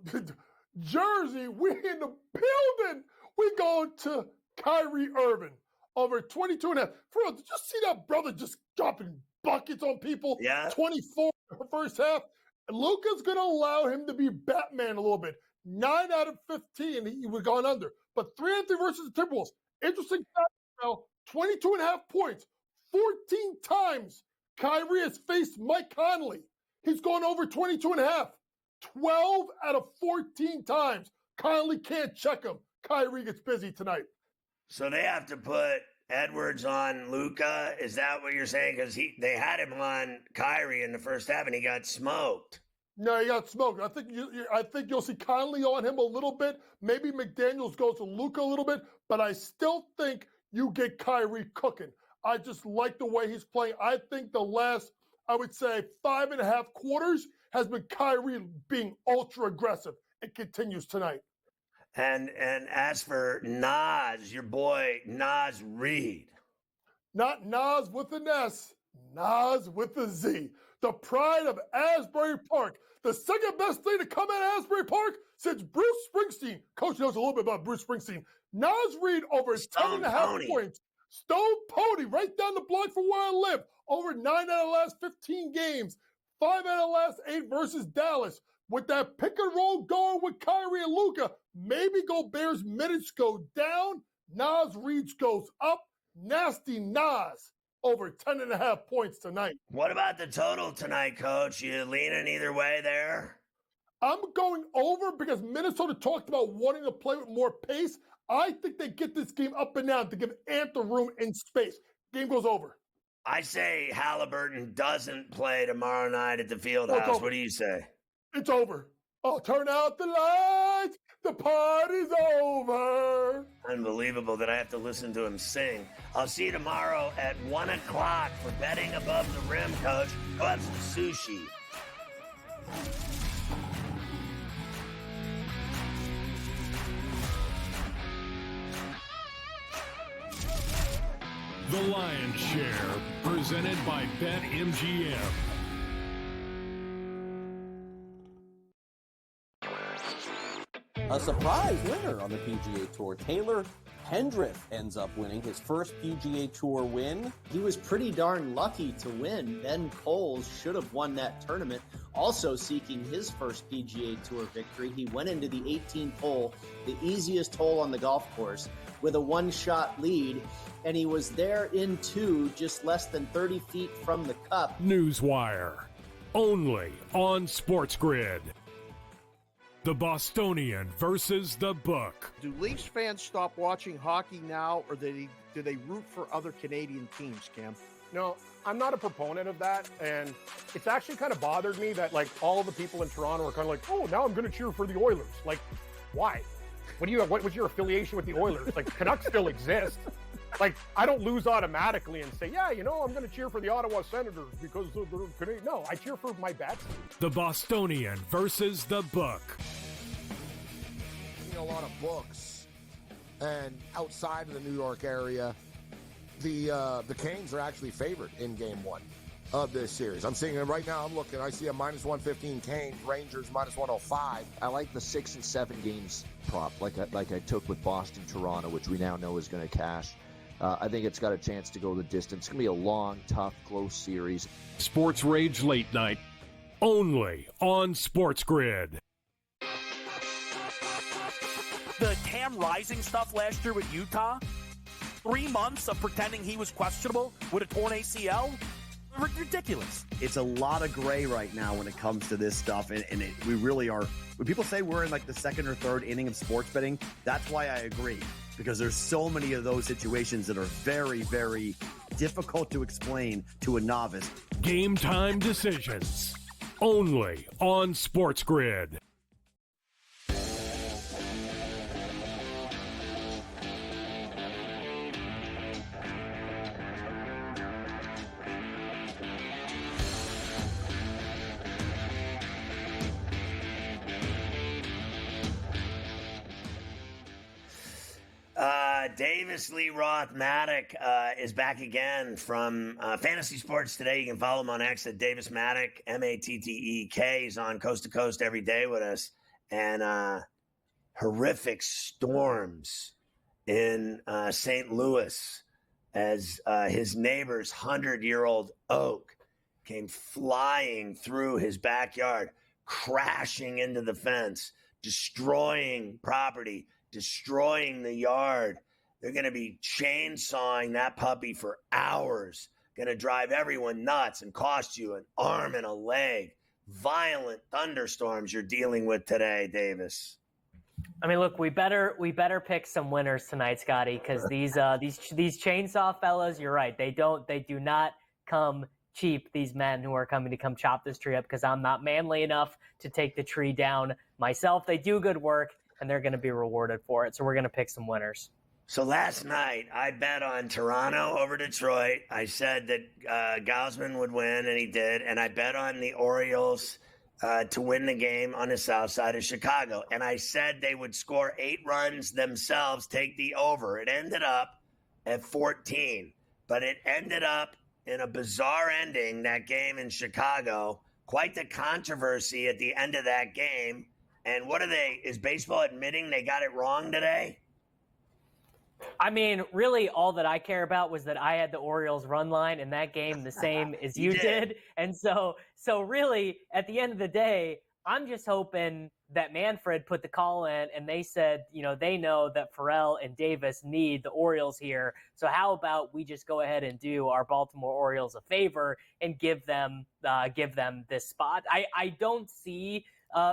Jersey, we in the building. We going to Kyrie Irving over 22.5. Ferrall, did you see that brother just dropping buckets on people? Yeah. 24 in the first half. Luka's going to allow him to be Batman a little bit. 9 out of 15, he would have gone under. But 3-3 versus the Timberwolves. Interesting fact, 22.5 points. 14 times Kyrie has faced Mike Conley. He's gone over 22.5. 12 out of 14 times. Conley can't check him. Kyrie gets busy tonight. So they have to put Edwards on Luka. Is that what you're saying? Because they had him on Kyrie in the first half and he got smoked. No, he got smoked. I think you'll see Conley on him a little bit. Maybe McDaniels goes to Luka a little bit, but I still think you get Kyrie cooking. I just like the way he's playing. I think the last, I would say, 5.5 quarters has been Kyrie being ultra aggressive. It continues tonight. And as for Nas, your boy Nas Reed. Not Nas with an S, Nas with a Z. The pride of Asbury Park. The second best thing to come out of Asbury Park since Bruce Springsteen. Coach knows a little bit about Bruce Springsteen. Nas Reed over 10.5 points. Stone Pony right down the block from where I live. Over 9 out of the last 15 games. 5 out of the last 8 versus Dallas. With that pick and roll going with Kyrie and Luka, maybe Gobert's minutes go down. Nas Reed goes up. Nasty Nas over 10.5 points tonight. What about the total tonight, Coach? You leaning either way there? I'm going over because Minnesota talked about wanting to play with more pace. I think they get this game up and down to give Ant the room in space. Game goes over. I say Halliburton doesn't play tomorrow night at the Fieldhouse. What do you say? It's over. Oh, turn out the lights. The party's over. Unbelievable that I have to listen to him sing. I'll see you tomorrow at 1 o'clock for betting above the rim, Coach. Go have some sushi. The Lion's Share, presented by BetMGM. A surprise winner on the PGA Tour. Taylor Hendrick ends up winning his first PGA Tour win. He was pretty darn lucky to win. Ben Coles should have won that tournament. Also seeking his first PGA Tour victory, he went into the 18th hole, the easiest hole on the golf course, with a one-shot lead, and he was there in 2, just less than 30 feet from the cup. Newswire, only on SportsGrid. The Bostonian versus the Book. Do Leafs fans stop watching hockey now, or do they root for other Canadian teams, Cam? No, I'm not a proponent of that, and it's actually kind of bothered me that like all the people in Toronto are kind of like, oh, now I'm going to cheer for the Oilers. Like, why? What was your affiliation with the Oilers? Like, Canucks still exist. Like, I don't lose automatically and say, yeah, I'm going to cheer for the Ottawa Senators because they're Canadian. No, I cheer for my bats. The Bostonian versus the Book. A lot of books, and outside of the New York area, the Canes are actually favored in Game 1 of this series. I'm seeing it right now. I'm looking. I see a -115 Canes, Rangers -105. I like the 6 and 7 games prop, like I took with Boston, Toronto, which we now know is going to cash. I think it's got a chance to go the distance. It's going to be a long, tough, close series. Sports Rage Late Night, only on SportsGrid. The Cam Rising stuff last year with Utah, 3 months of pretending he was questionable with a torn ACL, ridiculous. It's a lot of gray right now when it comes to this stuff, and we really are. When people say we're in like the second or third inning of sports betting, that's why I agree, because there's so many of those situations that are very, very difficult to explain to a novice. Game time decisions, only on SportsGrid. Davis Lee Roth-Matic is back again from Fantasy Sports Today. You can follow him on X at Davis Matic, Mattek. He's on Coast to Coast every day with us. And horrific storms in St. Louis as his neighbor's 100-year-old oak came flying through his backyard, crashing into the fence, destroying property, destroying the yard. They're going to be chainsawing that puppy for hours. Going to drive everyone nuts and cost you an arm and a leg. violent thunderstorms you're dealing with today, Davis. I mean, look, we better pick some winners tonight, Scotty, because these chainsaw fellas, you're right. They do not come cheap, these men who are coming to come chop this tree up, because I'm not manly enough to take the tree down myself. They do good work, and they're going to be rewarded for it. So we're going to pick some winners. So last night, I bet on Toronto over Detroit. I said that Gausman would win, and he did. And I bet on the Orioles to win the game on the south side of Chicago. And I said they would score 8 runs themselves, take the over. It ended up at 14. But it ended up in a bizarre ending, that game in Chicago. Quite the controversy at the end of that game. And what are they? Is baseball admitting they got it wrong today? I mean, really, all that I care about was that I had the Orioles run line in that game the same as you did. And so really, at the end of the day, I'm just hoping that Manfred put the call in and they said, they know that Ferrall and Davis need the Orioles here. So how about we just go ahead and do our Baltimore Orioles a favor and give them this spot? I don't see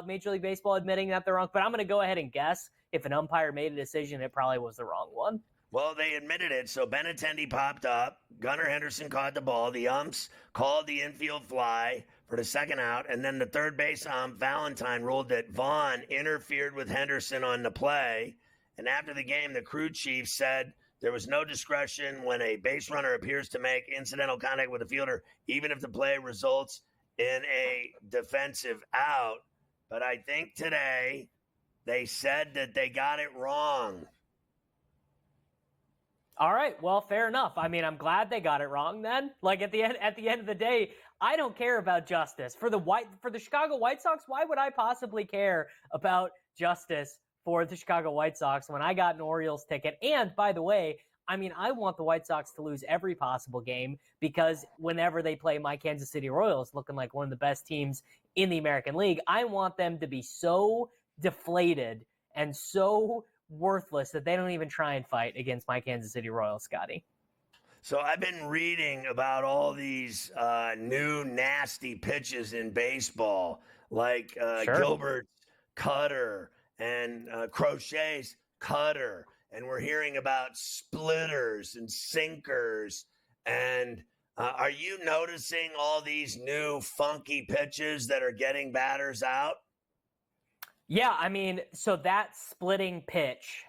Major League Baseball admitting that they're wrong, but I'm going to go ahead and guess if an umpire made a decision, it probably was the wrong one. Well, they admitted it. So Benintendi popped up. Gunnar Henderson caught the ball. The umps called the infield fly for the second out. And then the third base ump, Valentine, ruled that Vaughn interfered with Henderson on the play. And after the game, the crew chief said there was no discretion when a base runner appears to make incidental contact with a fielder, even if the play results in a defensive out. But I think today they said that they got it wrong. All right, well, fair enough. I mean, I'm glad they got it wrong then. Like at the end of the day, I don't care about justice. For the Chicago White Sox, why would I possibly care about justice for the Chicago White Sox when I got an Orioles ticket? And by the way, I mean, I want the White Sox to lose every possible game, because whenever they play my Kansas City Royals, looking like one of the best teams in the American League, I want them to be so deflated and so worthless that they don't even try and fight against my Kansas City Royals, Scotty. So I've been reading about all these new nasty pitches in baseball, like Gilbert's cutter and Crochet's cutter. And we're hearing about splitters and sinkers. And are you noticing all these new funky pitches that are getting batters out? Yeah, I mean, so that splitting pitch,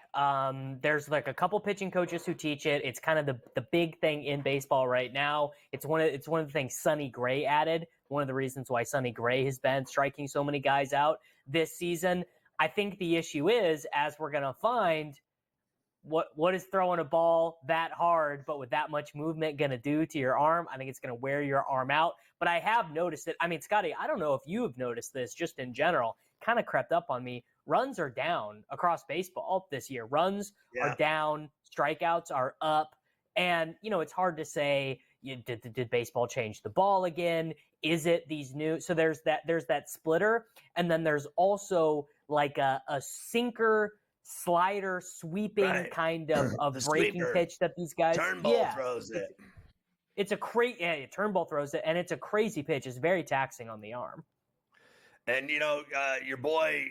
there's like a couple pitching coaches who teach it. It's kind of the big thing in baseball right now. It's one of the things Sonny Gray added. One of the reasons why Sonny Gray has been striking so many guys out this season. I think the issue is, as we're going to find, what is throwing a ball that hard but with that much movement going to do to your arm? I think it's going to wear your arm out. But I have noticed it. I mean, Scotty, I don't know if you have noticed this just in general. Kind of crept up on me. Runs are down across baseball this year. Runs are down. Strikeouts are up. And, it's hard to say, did baseball change the ball again? Is it these new? So there's that splitter. And then there's also like a sinker slider sweeping kind of breaking pitch that these guys Turnbull throws it. It's a Turnbull throws it, and it's a crazy pitch. It's very taxing on the arm. And your boy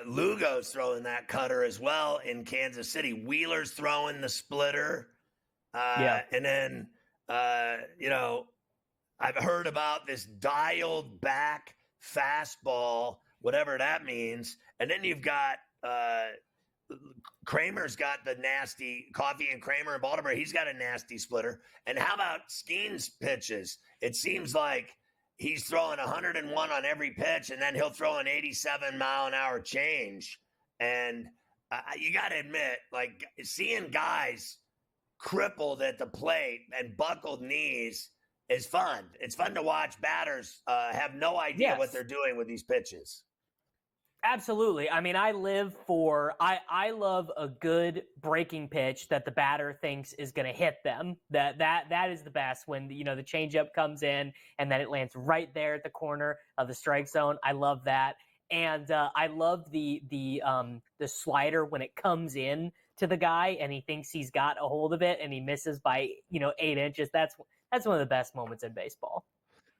Lugo's throwing that cutter as well in Kansas City. Wheeler's throwing the splitter. And then I've heard about this dialed back fastball, whatever that means. And then you've got Kramer's got the nasty Coffee and Kramer in Baltimore. He's got a nasty splitter. And how about Skeen's pitches? It seems like he's throwing 101 on every pitch, and then he'll throw an 87-mile-an-hour change. And you got to admit, like, seeing guys crippled at the plate and buckled knees is fun. It's fun to watch batters have no idea what they're doing with these pitches. Absolutely. I mean, I love a good breaking pitch that the batter thinks is going to hit them. That is the best, when the changeup comes in and then it lands right there at the corner of the strike zone. I love that. And I love the slider when it comes in to the guy and he thinks he's got a hold of it and he misses by 8 inches. That's one of the best moments in baseball.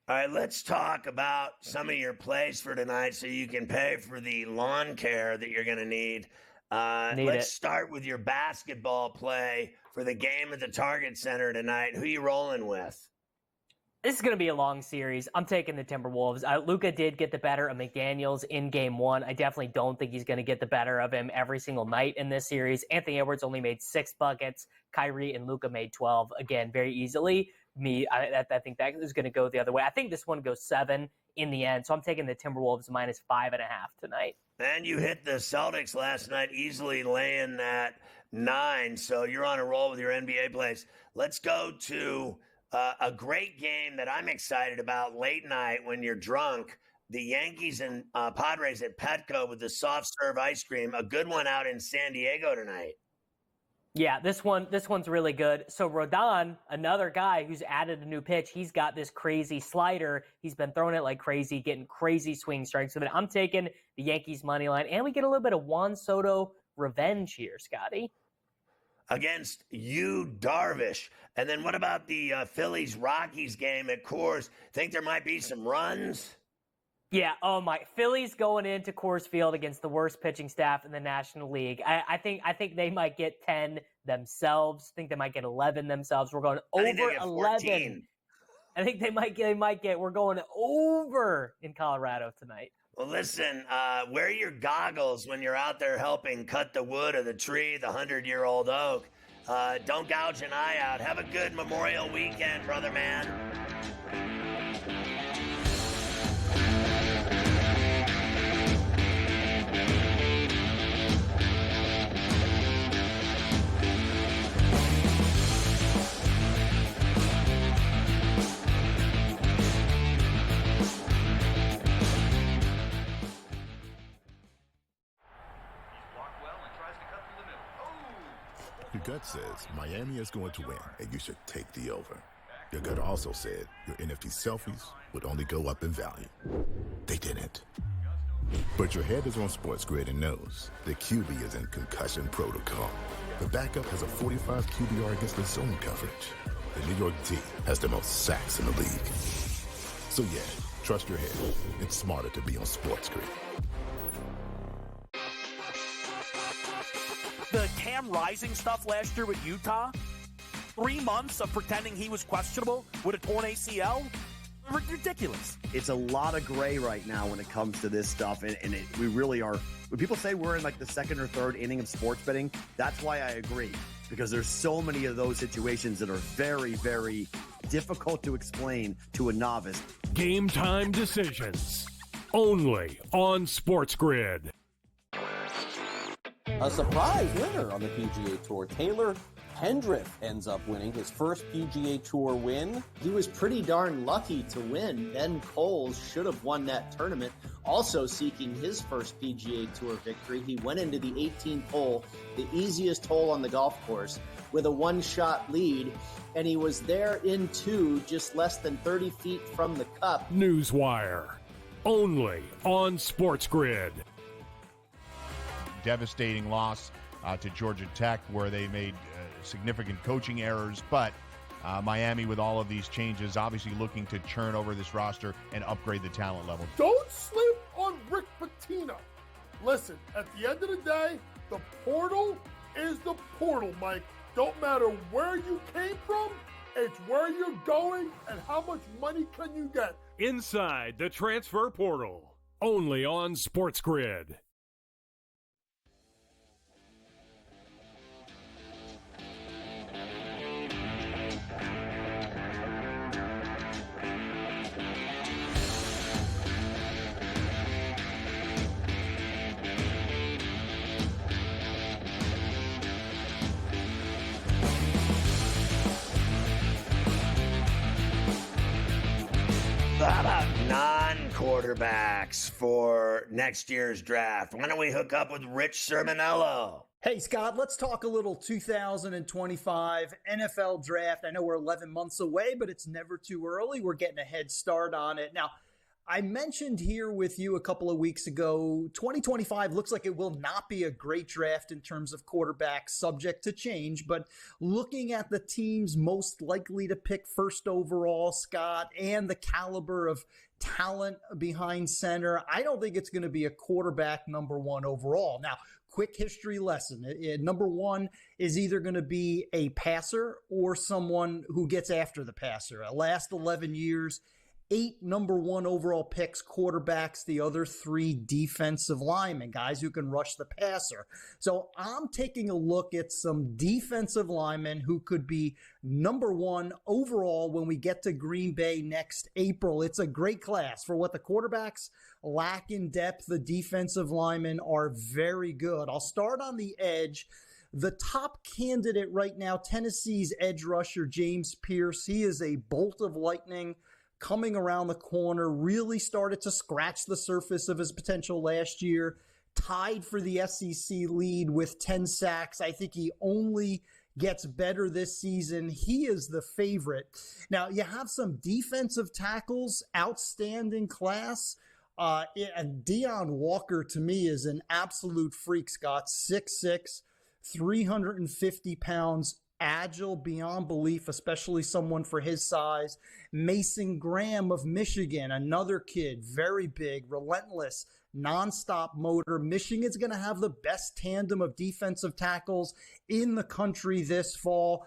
All right, let's talk about some of your plays for tonight so you can pay for the lawn care that you're going to need. Let's start with your basketball play for the game at the Target Center tonight. Who you rolling with? This is going to be a long series. I'm taking the Timberwolves. Luka did get the better of McDaniels in game one. I definitely don't think he's going to get the better of him every single night in this series. Anthony Edwards only made 6 buckets. Kyrie and Luka made 12, again, very easily. I think that is going to go the other way. I think this one goes 7 in the end, so I'm taking the Timberwolves minus 5.5 tonight. And you hit the Celtics last night, easily laying that 9, so you're on a roll with your NBA plays. Let's go to a great game that I'm excited about late night when you're drunk. The Yankees and Padres at Petco with the soft serve ice cream. A good one out in San Diego tonight. Yeah, this one's really good. So Rodon, another guy who's added a new pitch, he's got this crazy slider. He's been throwing it like crazy, getting crazy swing strikes with it. I'm taking the Yankees money line, and we get a little bit of Juan Soto revenge here, Scotty. Against Yu Darvish. And then what about the Phillies-Rockies game at Coors? Think there might be some runs? Yeah, oh my. Phillies going into Coors Field against the worst pitching staff in the National League. I think they might get 10 themselves. I think they might get 11 themselves. We're going over 11. I think they might get. We're going over in Colorado tonight. Well, listen, wear your goggles when you're out there helping cut the wood of the tree, the 100-year-old oak. Don't gouge an eye out. Have a good Memorial weekend, brother man. Your gut says Miami is going to win, and you should take the over. Your gut also said your NFT selfies would only go up in value. They didn't. But your head is on SportsGrid and knows the QB is in concussion protocol. The backup has a 45 QBR against the zone coverage. The New York D has the most sacks in the league. So yeah, trust your head. It's smarter to be on SportsGrid. The Cam Rising stuff last year with Utah, 3 months of pretending he was questionable with a torn ACL, ridiculous. It's a lot of gray right now when it comes to this stuff, and we really are. When people say we're in like the second or third inning of sports betting, that's why I agree, because there's so many of those situations that are very, very difficult to explain to a novice. Game time decisions, only on SportsGrid. A surprise winner on the PGA Tour. Taylor Hendrick ends up winning his first PGA Tour win. He was pretty darn lucky to win. Ben Coles should have won that tournament. Also seeking his first PGA Tour victory, he went into the 18th hole, the easiest hole on the golf course, with a one-shot lead, and he was there in 2, just less than 30 feet from the cup. Newswire, only on SportsGrid. Devastating loss to Georgia Tech, where they made significant coaching errors, but Miami, with all of these changes, obviously looking to churn over this roster and upgrade the talent level. Don't sleep on Rick Pitino. Listen, at the end of the day, the portal is the portal, Mike. Don't matter where you came from, it's where you're going and how much money can you get. Inside the transfer portal, only on SportsGrid. How about non-quarterbacks for next year's draft? Why don't we hook up with Rich Sermonello? Hey, Scott, let's talk a little 2025 NFL draft. I know we're 11 months away, but it's never too early. We're getting a head start on it. Now, I mentioned here with you a couple of weeks ago, 2025 looks like it will not be a great draft in terms of quarterbacks, subject to change. But looking at the teams most likely to pick first overall, Scott, and the caliber of talent behind center, I don't think it's going to be a quarterback number one overall. Now, quick history lesson. Number one is either going to be a passer or someone who gets after the passer. Last 11 years, 8 number one overall picks, quarterbacks, the other 3 defensive linemen, guys who can rush the passer. So I'm taking a look at some defensive linemen who could be number one overall when we get to Green Bay next April. It's a great class. For what the quarterbacks lack in depth, the defensive linemen are very good. I'll start on the edge. The top candidate right now, Tennessee's edge rusher, James Pierce. He is a bolt of lightning coming around the corner, really started to scratch the surface of his potential last year, tied for the SEC lead with 10 sacks. I think he only gets better this season. He is the favorite. Now, you have some defensive tackles, outstanding class. And Deion Walker, to me, is an absolute freak, Scott. 6'6", 350 pounds, agile beyond belief, especially someone for his size. Mason Graham of Michigan, another kid, very big, relentless, nonstop motor. Michigan's going to have the best tandem of defensive tackles in the country this fall.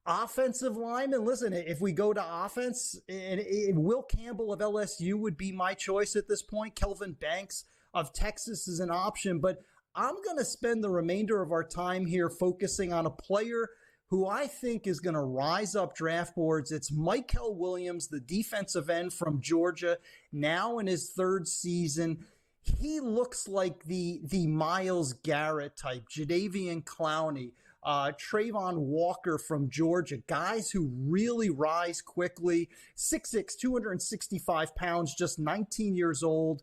Offensive lineman, listen, if we go to offense, Will Campbell of LSU would be my choice at this point. Kelvin Banks of Texas is an option, but I'm going to spend the remainder of our time here focusing on a player who I think is going to rise up draft boards. It's Michael Williams, the defensive end from Georgia, now in his 3rd season. He looks like the Myles Garrett type, Jadeveon Clowney, Trayvon Walker from Georgia, guys who really rise quickly. 6'6", 265 pounds, just 19 years old.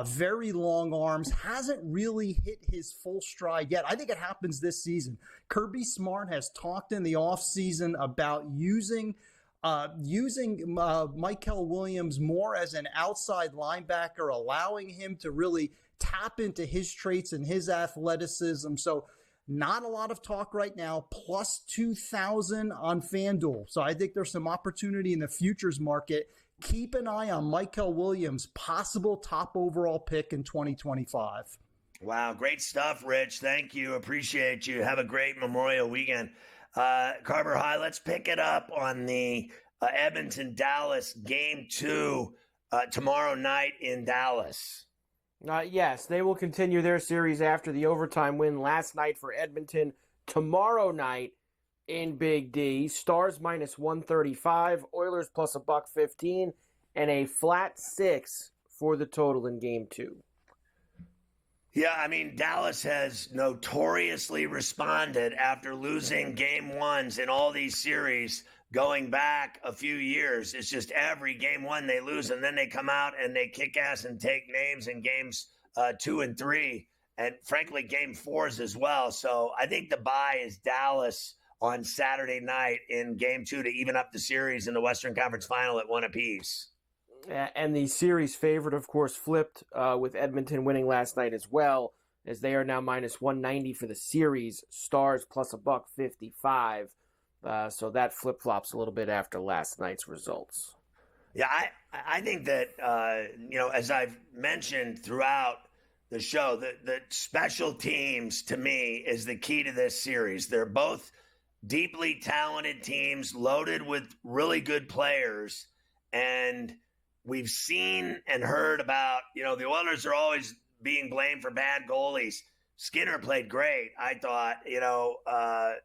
Very long arms, hasn't really hit his full stride yet. I think it happens this season. Kirby Smart has talked in the offseason about using Michael Williams more as an outside linebacker, allowing him to really tap into his traits and his athleticism. So not a lot of talk right now, plus 2,000 on FanDuel. So I think there's some opportunity in the futures market. Keep an eye on Michael Williams, possible top overall pick in 2025. Wow, great stuff, Rich. Thank you. Appreciate you. Have a great Memorial weekend. Carver High, let's pick it up on the Edmonton-Dallas Game 2 tomorrow night in Dallas. Yes, they will continue their series after the overtime win last night for Edmonton. Tomorrow night in Big D, Stars minus 135, Oilers plus $1.15, and a flat 6 for the total in Game 2. Yeah, I mean, Dallas has notoriously responded after losing Game 1s in all these series going back a few years. It's just every Game 1 they lose, and then they come out and they kick ass and take names in Games 2 and 3, and frankly, Game 4s as well. So I think the bye is Dallas on Saturday night in Game 2 to even up the series in the Western Conference Final at 1 apiece. And the series favorite, of course, flipped with Edmonton winning last night as well, as they are now minus 190 for the series, Stars plus $1.55. So that flip-flops a little bit after last night's results. Yeah, I think that, as I've mentioned throughout the show, the special teams, to me, is the key to this series. They're both deeply talented teams loaded with really good players. And we've seen and heard about, the Oilers are always being blamed for bad goalies. Skinner played great. I thought,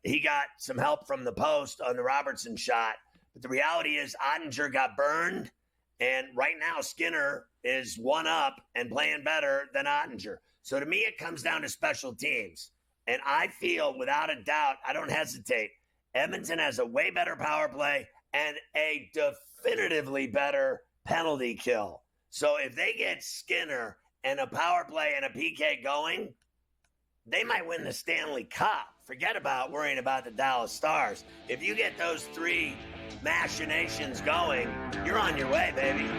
he got some help from the post on the Robertson shot. But the reality is Ottinger got burned. And right now Skinner is one up and playing better than Ottinger. So to me, it comes down to special teams. And I feel, without a doubt, I don't hesitate, Edmonton has a way better power play and a definitively better penalty kill. So if they get Skinner and a power play and a PK going, they might win the Stanley Cup. Forget about worrying about the Dallas Stars. If you get those 3 machinations going, you're on your way, baby.